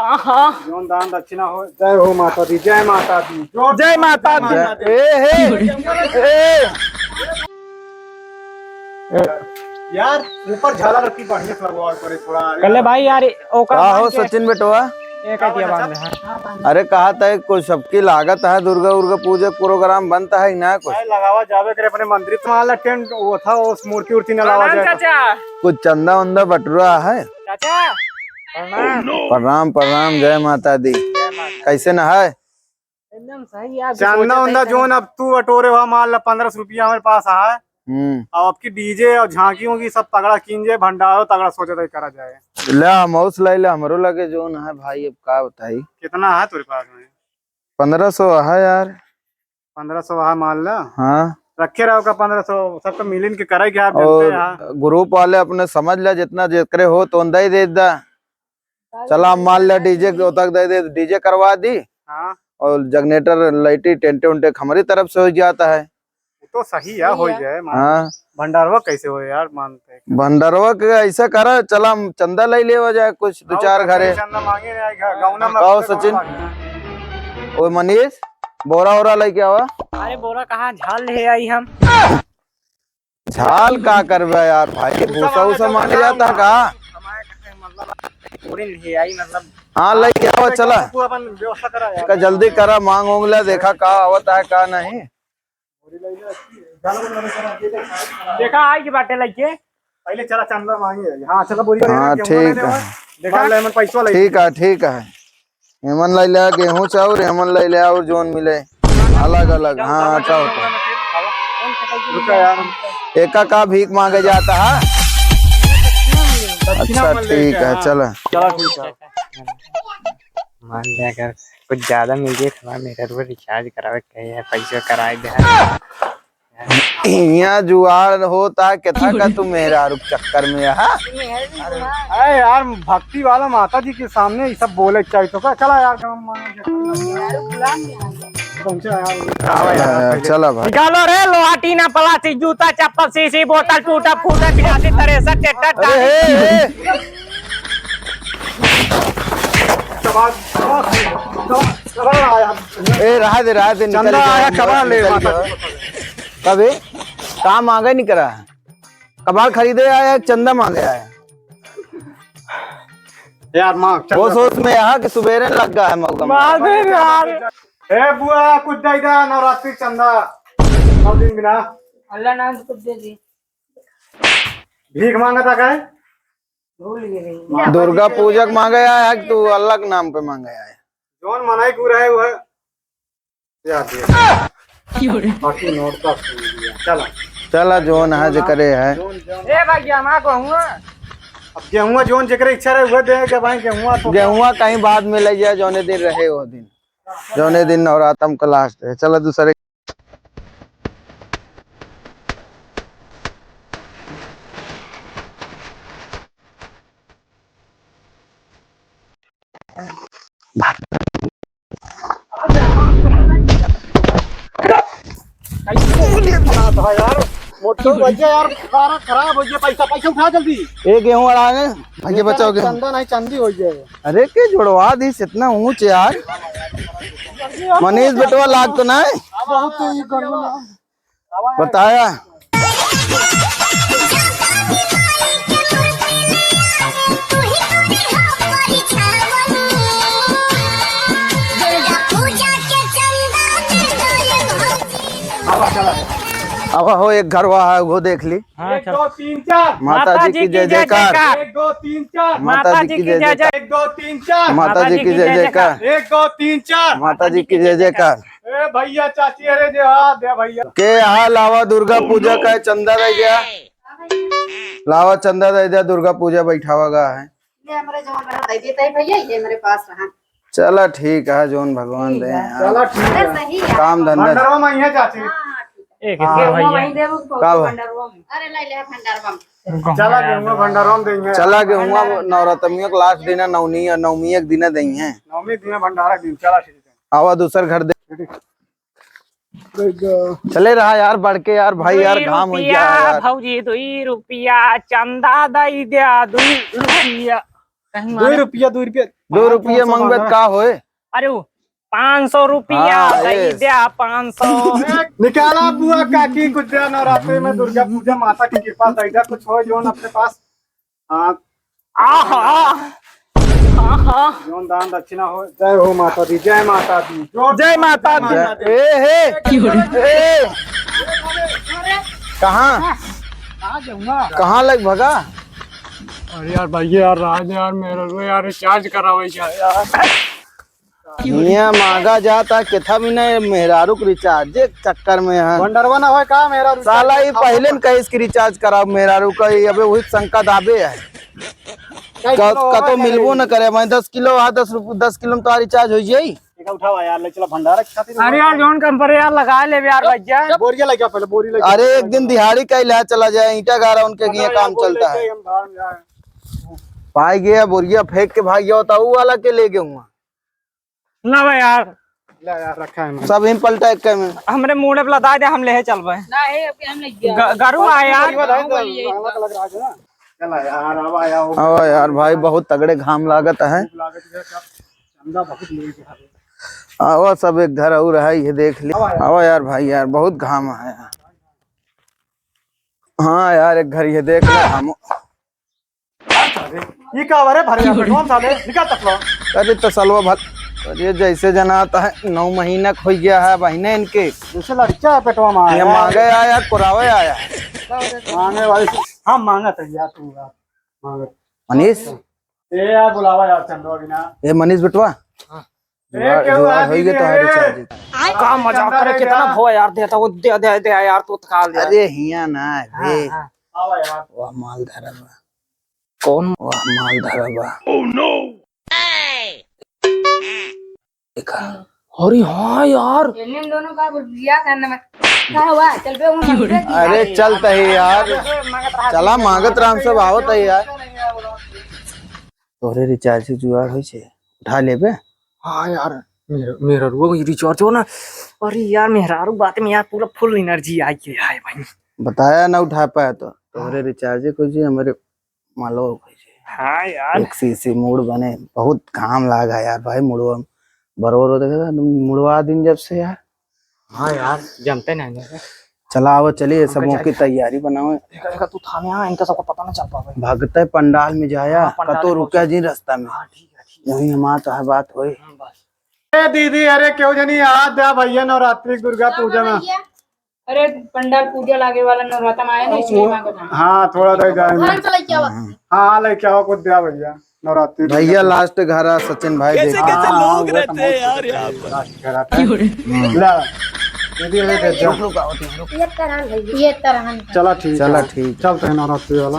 हाँ हाँ जोन दान दक्षिणा हो। जय हो माता दी, जय माता दी, जय माता दी। यार ऊपर झाला रखी बढ़िया से लगवा करे थोड़ा। कल्ले भाई यार ओकर का हो बांध के सचिन बेटवा? एक आइडिया बांध है। अरे कहा था कुछ सबकी लागत है, दुर्गा उर्गा पूजा प्रोग्राम बनता है ना कुछ? लगावा जावे करे अपने मंदिर तो मान टेंट वो था, उस मूर्ति उर्ति न लावा जाए। चाचा कुछ चंदा वंदा बटुरा है? चाचा प्रणाम। प्रणाम प्रणाम, जय माता दी। कैसे न है? एकदम सही यार। चंदा उंदा जोन अब तू अटोरे हुआ मान ला 1500 रुपया हमारे पास है। अब आपकी डीजे और झांकी होगी सब तगड़ा कीजिए, भंडारो तगड़ा सोचे तो करा जाए। ले मौस लाई ले, हमरो लगे जोन है भाई। अब का बताई कितना है तेरे पास में? 1500 है यार। 1500 है मान ला। हाँ रखे रहो का 1500 सबका मिलिन के करे क्या? और ग्रुप वाले अपने समझ ले, जितना जिक्रे हो तो अंदा ही दे दा। चला मान ले डीजे तक दे दे, डीजे करवा दी। हाँ और जनरेटर लाइटी टेंटे उन्टे हमारी तरफ से हो जाता है। तो सही है, हो जाए। हाँ भंडारवा कैसे हो यार? मानते भंडारवा के ऐसा करा, चला चंदा ले ले जाए कुछ दो चार घरे। कहो सचिन ओ मनीष बोरा वोरा लेके आवा। अरे बोरा कहाँ, झाल ले आई हम। झाल का करबे यार भाई, भूसा उसा मांग जाता का? मतलब हाँ लेके आवा चला। व्यवस्था करा यार। का जल्दी करा, मांग उंगला देखा का आवता है का नहीं। देखा आई के बाटे लगे पहले चला चंदा मांगे। हाँ चला बोरी। हाँ ठीक है, देखा ले पैसा ले। ठीक है ठीक है। हेमन लाई ले गेहूं चाउर, हेमन लाई ले और जोन मिले अलग अलग। हाँ आटा होता यार एका का भीख मांगे जाता है। अच्छा ठीक है चलो। चला ठीक है। मान लिया अगर कुछ ज्यादा मिल गया थोड़ा मेरा तो रिचार्ज करावे कहे है, पैसे कराए दे। यहाँ जुआर होता है क्या का तुम मेरा रुक चक्कर में है? अरे यार भक्ति वाला माता जी के सामने ये सब बोले चाहिए तो क्या? चला यार चला भाई। निकालो रे लोहा टीना प्लास्टिक जूता चप्पल सीसी बोतल टूटा फूटा 83 63 ए रहा दे चंदा आया कबाड़ ले कभी काम मांगा नहीं करा, कबाड़ खरीदे आया चंदा मांगे आया यार। माँ वो सोच में यहाँ कि सुबेरे लग गया है मौका। ए बुआ कुछ दे दे, नवरात्रि चंदा 9 दिन बिना अल्लाह नाम कुछ दे दी। भीख मांगा था क्या? भूल गए। दुर्गा पूजक मांगे आया है कि तू अलग नाम पे मांगे आया है? जोन मनाई पूरा है वो है यार दिया। बाकी नोट का चला चला जोन है जो करे है। ए भैया मैं कहूँगा अब गेहुआ जोन जेकरे इच्छा रहे हुए दे के भाई। गेहुआ तो गेहुआ कहीं बाद में ले जाए, जौने दिन रहे वो दिन, जौने दिन नवरात्रम का लास्ट है। चलो दूसरे यार मोटो भैया यार सारा खराब हो गया। पैसा पैसा उठा जल्दी। एक गेहूं अड़ा है भैया बचाओगे। चंदा नहीं चांदी हो जाए। अरे के जुड़वा दी इतना ऊंच यार। मनीष बेटवा लाग तो नहीं बताया। अब हो एक घरवा है वो देख ली। 1 2 3 4 माता जी की जय जयकार। 1 2 3 4 माता जी की जय जयकार। 1 2 3 4 माता जी की जय जयकार। 1 2 3 4 माता जी की जय जयकार। ए भैया चाची अरे दे हां दे भैया के यहाँ लावा दुर्गा पूजा का चंदा रह गया। लावा चंदा दे दिया, दुर्गा पूजा बैठावा गा है। ये हमारे जवान बना दे देता है भैया, ये मेरे पास रहा। चला ठीक है, जोन भगवान दे। चला ठीक है। सही है। काम धंधा भंडारवा में है चाची। एक भैया अरे ले ले भंडारवा। चला गेहुआ भंडारवा में देंगे। चला के हुआ नवरात्रियों के लास्ट दिन नवमी एक दिन देंगे हैं। नवमी दिन भंडारा दिन। चला ठीक है। आवा दूसर घर दे चले रहा यार बढ़ के यार भाई यार घाम हो गया यार। भौजी 2 रुपया चंदा दई दिया 2 रुपया 2 रुपया 2 रुपया 2 रुपये मंगबे का होए। अरे 500 रुपया हाँ, दे yes. दिया 500। निकाला बुआ काकी कुछ दिया नवरात्रि में दुर्गा पूजा माता की कृपा दैदा कुछ हो जोन अपने पास। हाँ जोन दान दक्षिणा हो। जय हो माता दी, जय माता दी, जय माता दी। ए कहाँ कहाँ लग भगा। अरे यार भैया यार राज यार मेरा यार रिचार्ज करावे यार। मियाँ मांगा जाता केथा भी नहीं मेहरारू के रिचार्ज के चक्कर में है। वंडरवा ना होए का मेरा साला ये पहले न कहे इसकी रिचार्ज कराओ मेहरारू का अबे वही शंका दाबे है। कतो मिलबो न करे मैं 10 किलो 10 किलो में तो रिचार्ज हो जाई। उठावा यार ले चला भंडारा खातिर। अरे यार जोन कंपनी यार लगा ले यार भैया। बोरिया लगा पहले बोरी लगा। अरे एक दिन दिहाड़ी का इलाज चला जाए ईटा गारा उनके ये काम चलता है। पाई गया बोरिया फेंक के भाग गया होता वो वाला के ले गया ना भाई यार ले यार रखा है सब इन पलटा एक में हमरे मुंह पे लदा दे हम ले चल भाई नहीं अब हम नहीं गया गरू आया यार। चला यार अब आया हो। हाँ यार भाई बहुत तगड़े घाम लागत है। आओ सब एक घर और है ये देख लिया। आओ यार भाई यार बहुत घाम है। हाँ यार एक घर ये देख लो घाम। ये का वारे भरे पेट्रोल साले निकाल तक लो। अरे तो सलवा भर अरे जैसे जनाता है 9 महीना खो गया है महीने इनके जैसे लड़का पेटवा में ये आया मांगे आया कुरावे आया मांगे वाली हम मांगा था यार तू यार मांगे मनीष ए यार बुलावा यार चंदो बिना ये मनीष बिटवा ए क्यों आ होई गए तो है रिचार्ज। का मजाक करे कितना भो यार देता वो दे यार तू तकाल दे। अरे हिया ना रे आवा यार वाह माल धरा बा कौन वाह माल धरा बा। ओह नो देखा अरे हाँ यार इन दोनों का बिया करने में क्या हुआ चल बे हूं। अरे चलता है यार चला मांगत राम सब आवत है यार। तोरे रिचार्ज से जुगाड़ होई छे उठा लेबे। हाँ यार मेरा वो रिचार्ज हो ना। अरे यार मेहरारू बात में यार पूरा फुल एनर्जी आई है भाई। बताया ना उठा पाया तो तोरे रिचार्ज को जी हमारे मालो हाँ यार एक सी मूड बने बहुत घाम लागा यार भाई मुड़वा बरोबर हो देखा मुड़वा दिन जब से यार। हाँ यार जमते नहीं चला आओ चलिए सबों की तैयारी बनाओ। तू थाने आ इनका सबको पता ना चल पावे। भागता है पंडाल में जाया पंडाल कतो में रुका जी रास्ता में ठीक है वही हमारा तो है बात होई। ए दीदी अरे क्यों जनी याद दे भैया नवरात्रि दुर्गा पूजा में। अरे पंडाल पूजा लागे वाला नवरात्र में आया नहीं इसलिए मांगो था। हाँ थोड़ा रह जाए कौन सा लेके आवा हाँ लेके आओ कुछ दिया भैया नवरात्रि भैया लास्ट घर आ सचिन भाई कैसे देख कैसे लोग रहते हैं यार यहाँ पर। दीदी ले दे दो। ये तरह चला ठीक चला ठीक चलते हैं नवरात्रि वाला।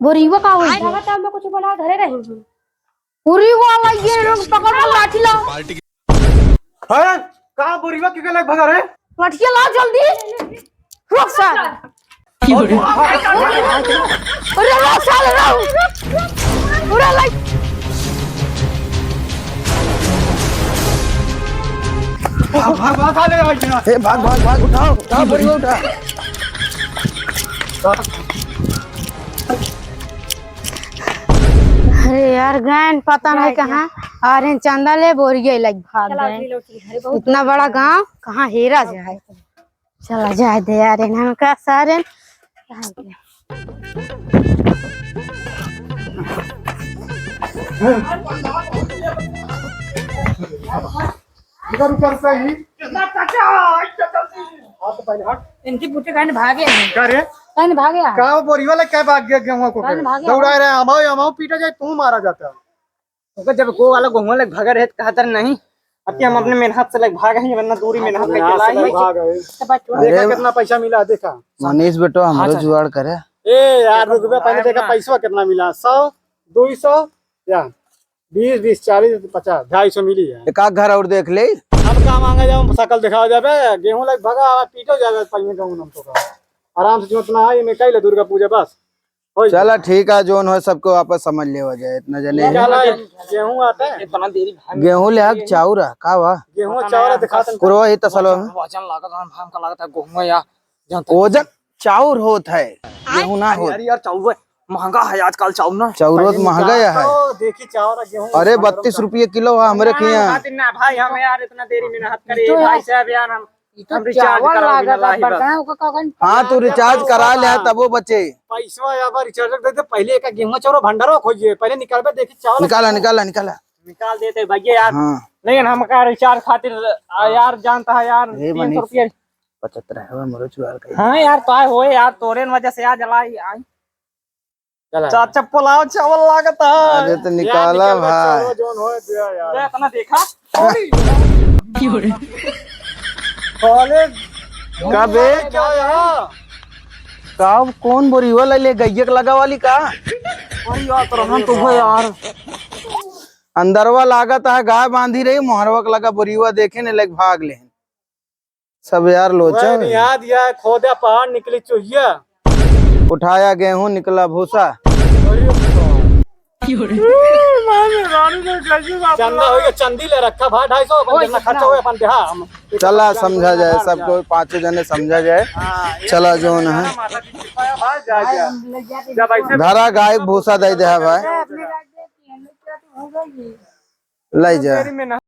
बोरीवा का होई है बता मैं कुछ बोला घरे रही हूं पूरी वाला ये लोग पकड़ लो लाठी लाओ है कहां बोरीवा के लग भगा रे लाठी लाओ जल्दी रुक सर अरे लो साले लो पूरा लाइट भाग साले भैया। ए भाग भाग भाग उठाओ उठाओ बोरिया उठा। अरे यार गैन पता नहीं कहाँ अरे चंदा ले बोरिया लग भाग गए इतना बड़ा गांव कहाँ हेरा जाए। चला जाए दे यार इन्हें का सारे इधर ऊपर से ही इनकी पूछे कहने भागे नहीं क्या रे कहने भागे यार का बोरीवा ले क्या भाग गया गेहूं को दौड़ा रहे अमाओ अमाओ पीटा जाए तू मारा जाता है। जब को वाला गोहुआ लग भागा रहे कहता नहीं अब हम अपने मेहनत से लग भागा ही वरना दूरी मेहनत करके लाई भाग गए देखा कितना पैसा मिला देखा। मनीष बेटो हमारे जुगाड़ करे। ए यार रुपया पहले देखा पैसा कितना मिला 100 200 या 20 20 40 50 250 मिली है। एक आध घर और देख ले अब काम मांगा जाओ शकल दिखाओ जाबे गेहूं लग भगा पीटो जाएगा पहिए गाँव नम तो आराम से जोतना है में कई दुर्गा पूजा बस चला ठीक है जोन हो सबको वापस समझ ले हो जाए इतना जने गेहूं आता है इतना देरी भाग गेहूं ले आग चाउर का वा गेहूं चावल दिखाते कुरवा ही तसलो वचन लागत हम का लागत है गोहुआ या ओजन चाउर होत है, गेहूं ना होत। अरे यार चाउर महंगा है आजकल चाउर ना। चाउर महंगा है। तो देखी चावल और गेहूं अरे 32 रुपये किलो है हमरे के यहाँ। ना भाई हम यार इतना देरी में मेहनत करे भाई साहब यार हम रिचार्ज कराओ बिना लाही बा। हाँ तू रिचार्ज करा ले तब वो बचे। पैसा या बार रिचार्ज कर देते पहले एक गेहूं चावल भंडारो खोजिए पहले निकालबे देखी चावल निकाला निकाला निकाला। निकाल देते भैया यार। हाँ लेकिन हम का रिचार्ज खातिर यार जानता है यार 300 रुपये 75 है मोरो चुआल का। हाँ यार तो आए होए यार तोरे वजह से आज लाई आई चाचा पुलाव चावल लागत है। अरे तो निकाला भाई। जोन होए दिया यार अरे इतना देखा कॉलेज कब है क्या यार कब कौन बोरीवा ले गैयक लगा वाली का। अरे यार तो हम तो हो यार अंदरवा लागत है गाय बांधी रही मोहरवा का लगा बोरीवा देखे ने लग भाग ले सब यार लोचा मैंने याद या खोदा पहाड़ निकली चुहिया उठाया गेहूं निकला भूसा। चंदा हो गया चंदी ले रखा भाई 250 अपन जितना खर्चा हुआ अपन देहा हम चला समझा जाए सबको 5 जने समझा जाए। चला जोन है माता की कृपा है भाई जा गया जब ऐसे धरा गाय भूसा दे दे भाई लाई जा। में